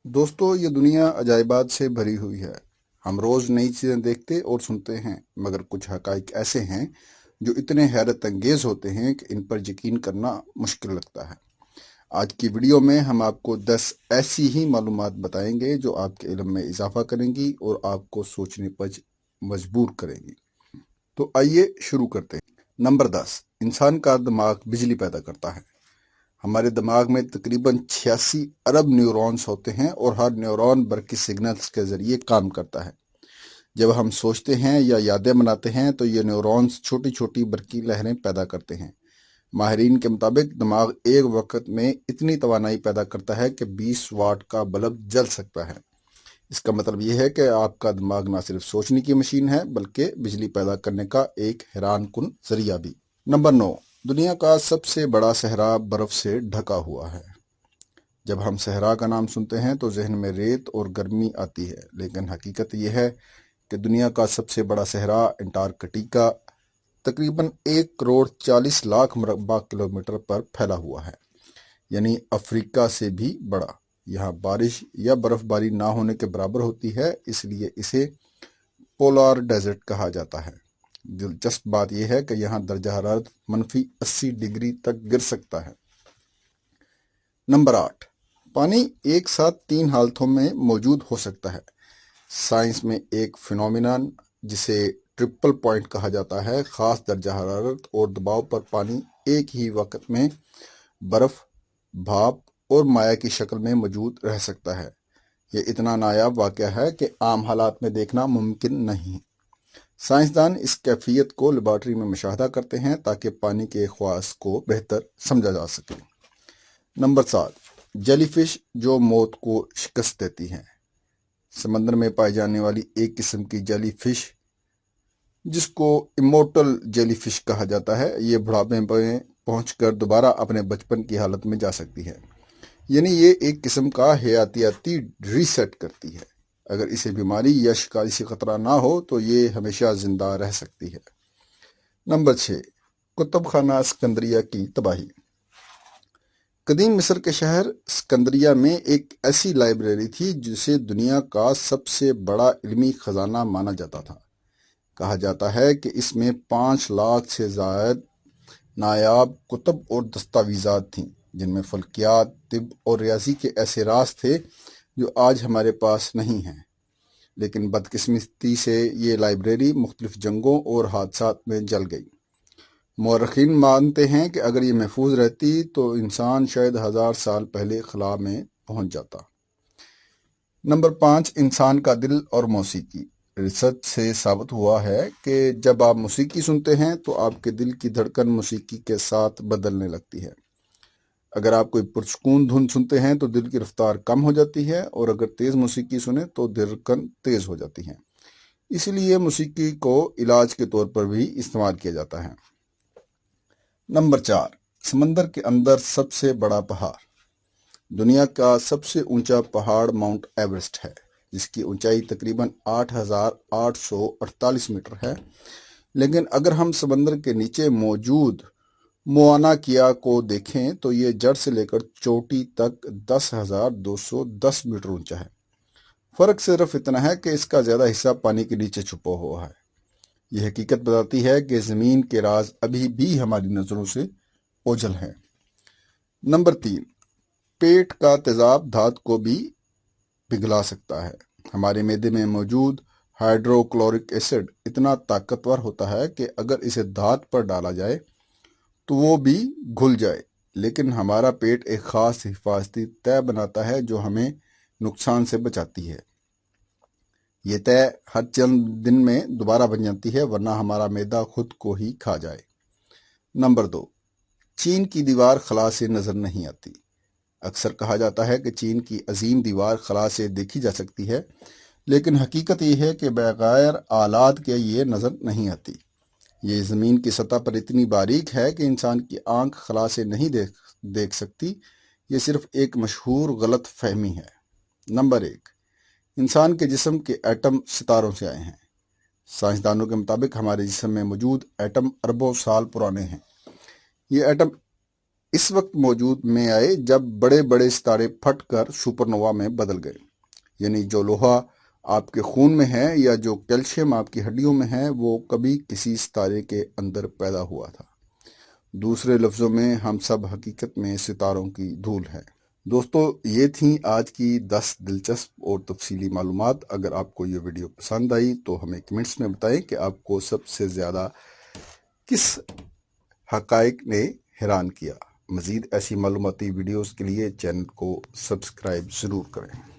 दोस्तों, ये दुनिया अजायबात से भरी हुई है। हम रोज नई चीजें देखते और सुनते हैं, मगर कुछ हकाइक ऐसे हैं जो इतने हैरत अंगेज होते हैं कि इन पर यकीन करना मुश्किल लगता है। आज की वीडियो में हम आपको 10 ऐसी ही मालूमात बताएंगे जो आपके इल्म में इजाफा करेंगी और आपको सोचने पर मजबूर करेंगी। तो आइए शुरू करते हैं। नंबर 10, इंसान का दिमाग बिजली पैदा करता है। हमारे दिमाग में तकरीबन 86 अरब न्यूरॉन्स होते हैं और हर न्यूरॉन बरकी सिग्नल्स के जरिए काम करता है। जब हम सोचते हैं या यादें बनाते हैं तो ये न्यूरॉन्स छोटी छोटी बरकी लहरें पैदा करते हैं। माहिरीन के मुताबिक दिमाग एक वक्त में इतनी तवानाई पैदा करता है कि 20 वाट का बल्ब जल सकता है। इसका मतलब यह है कि आपका दिमाग न सिर्फ सोचने की मशीन है बल्कि बिजली पैदा करने का एक हैरान कुन जरिया भी। नंबर 9, दुनिया का सबसे बड़ा सहरा बर्फ से ढका हुआ है। जब हम सहरा का नाम सुनते हैं तो जहन में रेत और गर्मी आती है, लेकिन हकीकत यह है कि दुनिया का सबसे बड़ा सहरा अंटार्कटिका तकरीबन 1 करोड़ 40 लाख मुरब्बा किलोमीटर पर फैला हुआ है, यानी अफ्रीका से भी बड़ा। यहाँ बारिश या बर्फबारी ना होने के बराबर होती है, इसलिए इसे पोलार डेजर्ट कहा जाता है। दिलचस्प बात यह है कि यहाँ दर्जा हरारत -80 डिग्री तक गिर सकता है। नंबर 8, पानी एक साथ 3 हालतों में मौजूद हो सकता है। साइंस में एक फिनोमिनन जिसे ट्रिपल पॉइंट कहा जाता है, खास दर्जा हरारत और दबाव पर पानी एक ही वक्त में बर्फ, भाप और माया की शक्ल में मौजूद रह सकता है। ये इतना नायाब वाक़या है कि आम हालात में देखना मुमकिन नहीं। साइंसदान इस कैफियत को लेबॉर्ट्री में मुशाहदा करते हैं ताकि पानी के ख्वास को बेहतर समझा जा सके। नंबर 7, जेलीफिश जो मौत को शिकस्त देती हैं। समंदर में पाई जाने वाली एक किस्म की जेलीफिश, जिसको इमोर्टल जेलीफिश कहा जाता है, ये बुढ़ापे में पहुंचकर दोबारा अपने बचपन की हालत में जा सकती है। यानी ये एक किस्म का हयातियाती रीसेट करती है। अगर इसे बीमारी या शिकारी से खतरा ना हो तो ये हमेशा जिंदा रह सकती है। नंबर 6, कुतुब खाना सिकंदरिया की तबाही। कदीम मिस्र के शहर सिकंदरिया में एक ऐसी लाइब्रेरी थी जिसे दुनिया का सबसे बड़ा इल्मी खजाना माना जाता था। कहा जाता है कि इसमें 5 लाख से ज़ायद नायाब कुतुब और दस्तावेज़ात थीं, जिनमें फल्कियात, तिब और रियाजी के ऐसे राज थे जो आज हमारे पास नहीं हैं। लेकिन बदकिस्मती से ये लाइब्रेरी मुख्तलिफ जंगों और हादसात में जल गई। मौरखीन मानते हैं कि अगर ये महफूज रहती तो इंसान शायद 1000 साल पहले खला में पहुंच जाता। नंबर 5, इंसान का दिल और मौसीकी। रिसर्च से साबित हुआ है कि जब आप मौसीकी सुनते हैं तो आपके दिल की धड़कन मौसीकी के साथ बदलने लगती है। अगर आप कोई पुरसकून धुन सुनते हैं तो दिल की रफ्तार कम हो जाती है, और अगर तेज़ मौसीकी सुने तो धड़कन तेज़ हो जाती है। इसीलिए मौसीकी को इलाज के तौर पर भी इस्तेमाल किया जाता है। नंबर 4, समंदर के अंदर सबसे बड़ा पहाड़। दुनिया का सबसे ऊंचा पहाड़ माउंट एवरेस्ट है, जिसकी ऊंचाई तकरीबन 8848 मीटर है। लेकिन अगर हम समंदर के नीचे मौजूद मोआना किया को देखें तो ये जड़ से लेकर चोटी तक 10,210 मीटर ऊंचा है। फर्क सिर्फ इतना है कि इसका ज्यादा हिस्सा पानी के नीचे छुपा हुआ है। यह हकीकत बताती है कि जमीन के राज अभी भी हमारी नजरों से ओझल हैं। नंबर 3, पेट का तेजाब धात को भी पिघला सकता है। हमारे मैदे में मौजूद हाइड्रोक्लोरिक एसिड इतना ताकतवर होता है कि अगर इसे धात पर डाला जाए तो वो भी घुल जाए। लेकिन हमारा पेट एक खास हिफाजती तय बनाता है जो हमें नुकसान से बचाती है। ये तय हर चंद दिन में दोबारा बन जाती है, वरना हमारा मैदा खुद को ही खा जाए। नंबर 2, चीन की दीवार खला से नजर नहीं आती। अक्सर कहा जाता है कि चीन की अजीम दीवार खला से देखी जा सकती है, लेकिन हकीकत यह है कि बगैर आलात के ये नजर नहीं आती। ये ज़मीन की सतह पर इतनी बारीक है कि इंसान की आंख खला से नहीं देख सकती। ये सिर्फ एक मशहूर गलत फहमी है। नंबर 1, इंसान के जिस्म के एटम सितारों से आए हैं। साइंसदानों के मुताबिक हमारे जिस्म में मौजूद एटम अरबों साल पुराने हैं। ये एटम इस वक्त موجود میں آئے جب بڑے بڑے ستارے پھٹ کر سپرنووا میں بدل گئے۔ یعنی جو لوہا آپ کے خون میں ہے یا جو کیلشیم آپ کی ہڈیوں میں ہے وہ کبھی کسی ستارے کے اندر پیدا ہوا تھا۔ دوسرے لفظوں میں ہم سب حقیقت میں ستاروں کی دھول ہیں۔ دوستو یہ تھیں آج کی 10 دلچسپ اور تفصیلی معلومات۔ اگر آپ کو یہ ویڈیو پسند آئی تو ہمیں کمنٹس میں بتائیں کہ آپ کو سب سے زیادہ کس حقائق نے حیران کیا۔ مزید ایسی معلوماتی ویڈیوز کے لیے چینل کو سبسکرائب ضرور کریں۔